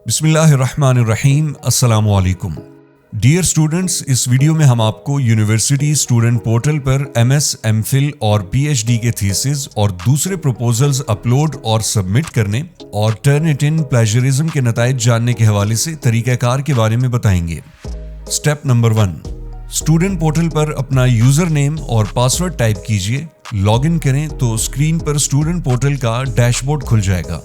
बिस्मिल्लाहिर्रहमानिर्रहीम। अस्सलाम वालेकुम डियर स्टूडेंट्स, इस वीडियो में हम आपको यूनिवर्सिटी स्टूडेंट पोर्टल पर MS, MPhil और PhD के थीसिस और दूसरे प्रपोजल्स अपलोड और सबमिट करने और टर्निटिन प्लेजरिज्म के नताइज जानने के हवाले से तरीक़ाकार के बारे में बताएंगे। स्टेप नंबर 1, स्टूडेंट पोर्टल पर अपना यूज़र नेम और पासवर्ड टाइप कीजिए। लॉगिन करें तो स्क्रीन पर स्टूडेंट पोर्टल का डैशबोर्ड खुल जाएगा।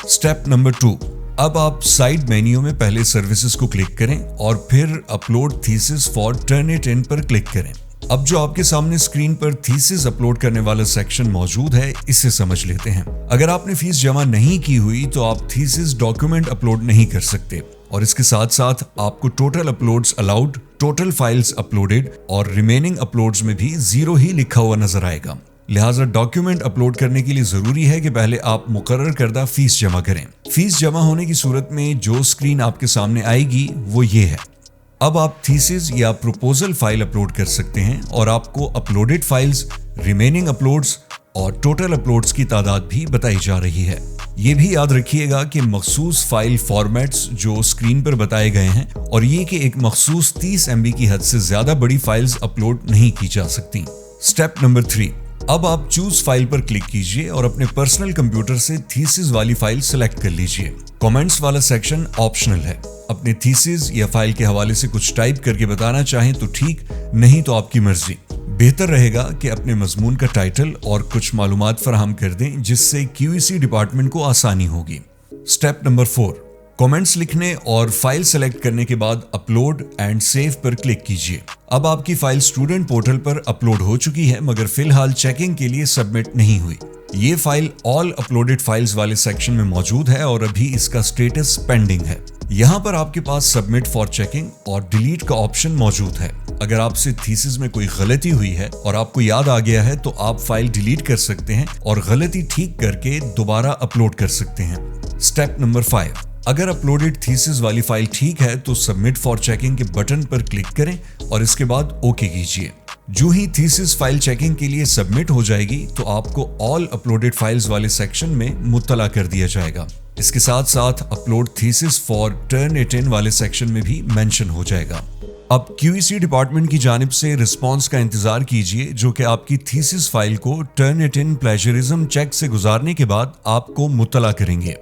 स्टेप नंबर 2, अब आप साइड मेन्यू में पहले सर्विसेज को क्लिक करें और फिर अपलोड थीसिस फॉर टर्निटिन पर क्लिक करें। अब जो आपके सामने स्क्रीन पर थीसिस अपलोड करने वाला सेक्शन मौजूद है, इसे समझ लेते हैं। अगर आपने फीस जमा नहीं की हुई तो आप थीसिस डॉक्यूमेंट अपलोड नहीं कर सकते और इसके साथ साथ आपको total uploads allowed, total files uploaded और रिमेनिंग अपलोड्स में भी 0 ही लिखा हुआ नजर आएगा। लिहाजा डॉक्यूमेंट अपलोड करने के लिए जरूरी है कि पहले आप मुकर्रर करदा फीस जमा करें। फीस जमा होने की सूरत में जो स्क्रीन आपके सामने आएगी वो ये है। अब आप थीसिस या प्रपोजल फाइल अपलोड कर सकते हैं और आपको अपलोडेड फाइल्स, रिमेनिंग अपलोड्स और टोटल अपलोड्स की तादाद भी बताई जा रही है। ये भी याद रखिएगा कि मखसूस फाइल फॉर्मेट्स जो स्क्रीन पर बताए गए हैं और ये कि एक मखसूस 30 MB की हद से ज्यादा बड़ी फाइल्स अपलोड नहीं की जा सकती। स्टेप नंबर 3, अब आप चूज फाइल पर क्लिक कीजिए और अपने पर्सनल कंप्यूटर से थीसिस वाली फाइल सिलेक्ट कर लीजिए। कमेंट्स वाला सेक्शन ऑप्शनल है। अपने थीसिस या फाइल के हवाले से कुछ टाइप करके बताना चाहें तो ठीक, नहीं तो आपकी मर्जी। बेहतर रहेगा कि अपने मजमून का टाइटल और कुछ मालूमात फराहम कर दें जिससे QEC डिपार्टमेंट को आसानी होगी। स्टेप नंबर 4, कमेंट्स लिखने और फाइल सेलेक्ट करने के बाद अपलोड एंड सेव पर क्लिक कीजिए। अब आपकी फाइल स्टूडेंट पोर्टल पर अपलोड हो चुकी है मगर फिलहाल चेकिंग के लिए सबमिट नहीं हुई। ये फाइल ऑल अपलोडेड फाइल्स वाले सेक्शन में मौजूद है और अभी इसका स्टेटस पेंडिंग है। यहाँ पर आपके पास सबमिट फॉर चेकिंग और डिलीट का ऑप्शन मौजूद है। अगर आपसे थीसिस में कोई गलती हुई है और आपको याद आ गया है तो आप फाइल डिलीट कर सकते हैं और गलती ठीक करके दोबारा अपलोड कर सकते हैं। स्टेप नंबर 5, अगर अपलोडेड थीसिस वाली फाइल ठीक है तो सबमिट फॉर चेकिंग के बटन पर क्लिक करें और इसके बाद ओके कीजिए। जो ही थीसिस फाइल चेकिंग के लिए सबमिट हो जाएगी तो आपको ऑल अपलोडेड फाइल्स वाले सेक्शन में मुत्तला कर दिया जाएगा। इसके साथ साथ अपलोड थीसिस फॉर टर्निटिन वाले सेक्शन में भी मेंशन हो जाएगा। अब QEC डिपार्टमेंट की जानिब से रिस्पांस का इंतजार कीजिए जो कि आपकी थीसिस फाइल को टर्निटिन प्लेजरिज्म चेक से गुजारने के बाद आपको मुत्तला करेंगे।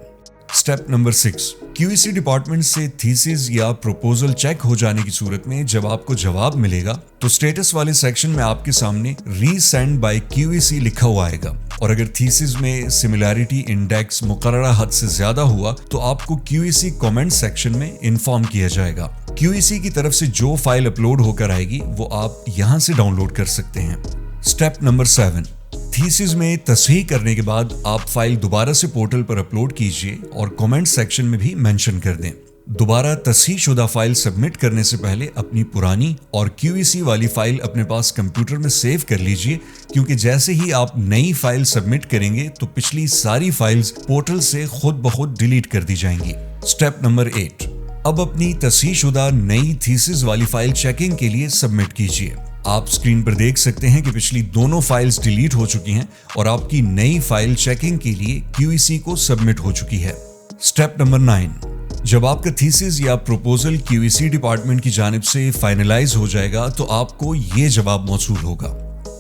स्टेप नंबर 6, QEC डिपार्टमेंट से थीसिस या प्रपोजल चेक हो जाने की सूरत में जब आपको जवाब मिलेगा तो स्टेटस वाले सेक्शन में आपके सामने रीसेंड बाय QEC लिखा हुआ आएगा और अगर थीसिस में सिमिलैरिटी इंडेक्स मुकर्ररा हद से ज्यादा हुआ तो आपको QEC कमेंट सेक्शन में इन्फॉर्म किया जाएगा। QEC की तरफ से जो फाइल अपलोड होकर आएगी वो आप यहां से डाउनलोड कर सकते हैं। स्टेप नंबर 7, थीसिस में तस्हीह करने के बाद आप फाइल दोबारा से पोर्टल पर अपलोड कीजिए और कमेंट सेक्शन में भी मेंशन कर दें। दोबारा तस्हीह शुदा फाइल सबमिट करने से पहले अपनी पुरानी और QEC वाली फाइल अपने पास कंप्यूटर में सेव कर लीजिए क्योंकि जैसे ही आप नई फाइल सबमिट करेंगे तो पिछली सारी फाइल्स पोर्टल से खुद ब खुद डिलीट कर दी जाएंगी। स्टेप नंबर 8, अब अपनी तस्हीह शुदा नई थीसिस वाली फाइल चेकिंग के लिए सबमिट कीजिए। आप स्क्रीन पर देख सकते हैं कि पिछली दोनों फाइल्स डिलीट हो चुकी हैं और आपकी नई फाइल चेकिंग के लिए QEC को सबमिट हो चुकी है। स्टेप नंबर 9, जब आपका थीसिस या प्रपोजल QEC डिपार्टमेंट की जानिब से फाइनलाइज हो जाएगा तो आपको ये जवाब मौसूल होगा,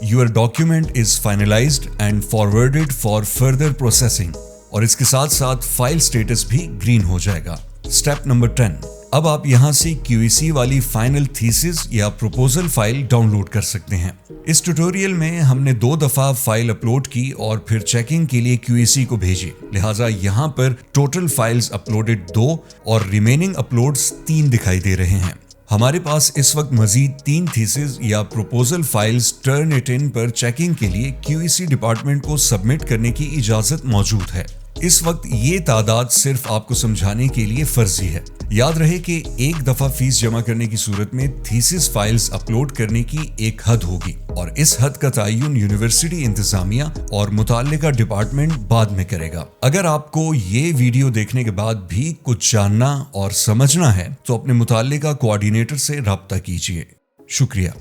your document is finalised and forwarded for further processing और इसके साथ साथ फाइल स्टेटस भी ग्रीन हो जाएगा। स्टेप नंबर 10, अब आप यहां से QEC वाली फाइनल थीसिस या प्रपोजल फाइल डाउनलोड कर सकते हैं। इस ट्यूटोरियल में हमने 2 दफा फाइल अपलोड की और फिर चेकिंग के लिए QEC को भेजी। लिहाजा यहां पर टोटल फाइल्स अपलोडेड 2 और रिमेनिंग अपलोड्स 3 दिखाई दे रहे हैं। हमारे पास इस वक्त मजीद 3 थीसिस या प्रपोजल फाइल्स टर्निटिन पर चेकिंग के लिए QEC डिपार्टमेंट को सबमिट करने की इजाजत मौजूद है। इस वक्त ये तादाद सिर्फ आपको समझाने के लिए फर्जी है। याद रहे कि एक दफा फीस जमा करने की सूरत में थीसिस फाइल्स अपलोड करने की एक हद होगी और इस हद का तयन यूनिवर्सिटी इंतजामिया और मुताल्लिका डिपार्टमेंट बाद में करेगा। अगर आपको ये वीडियो देखने के बाद भी कुछ जानना और समझना है तो अपने मुताल्लिका कोऑर्डिनेटर से राब्ता कीजिए। शुक्रिया।